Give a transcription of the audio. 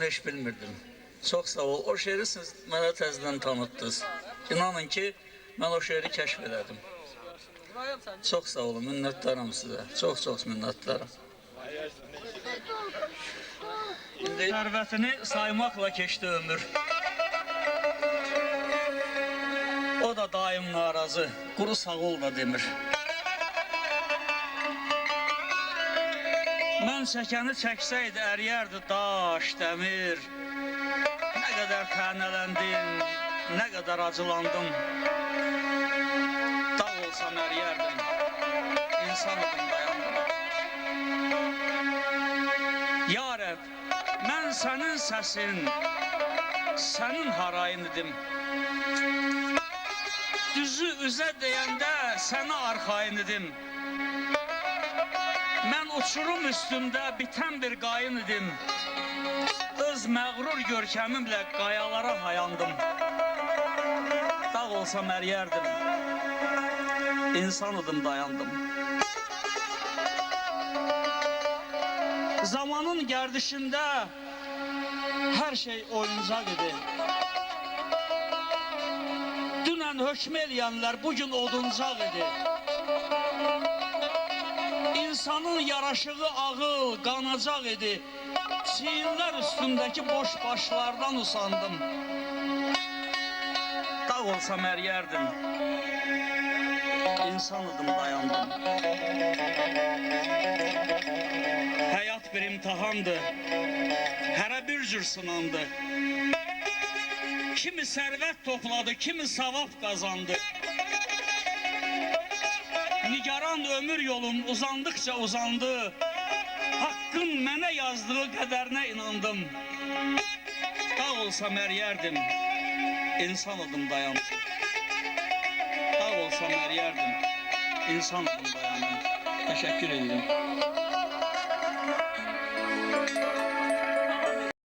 Heç bilmirdim. Çox sağ ol. O şeiri siz mənə təzədən tanıtdınız. İnanın ki, mən o şeiri kəşf elədim. Çox sağ olun, minnətdaram sizə. Çox minnətdaram. İndi sərvətini saymaqla keçdi ömür. O da daim narazı, quru sağ ol da demir. Mən çəkəni çəksəydi əriyərdi daş, dəmir. Nə qədər tənələndim, nə qədər acılandım. Dağ olsam əriyərdim, insan idim dayandım. Ya Rəbb, mən sənin səsin, sənin harayın idim. Düzü üzə deyəndə sənə arxayın idim. Mən uçurum üstümdə bitən bir qayın idim. Öz məğrur görkəmimlə qayalara hayandım. Dağ olsam əriyərdim, insan idim dayandım. Zamanın gərdişində hər şey oyuncaq idi. Dünən hökm eləyənlər bugün oduncaq idi. İnsanın yaraşığı ağıl, qanacaq idi. Çiyinlər üstündəki boş başlardan usandım. Dağ olsam əriyərdim, insan idim dayandım. Həyat bir imtihandır, hərə bir cür sınandı. Kimi sərvət topladı, kimi savab qazandı. Nigaran ömür yolum uzandıkça uzandı. Hakkın mənə yazdığı qədərinə inandım. Dağ olsam əriyərdim, insan idim dayandım. Dağ olsam əriyərdim, insan idim dayandım. Təşəkkür edirəm.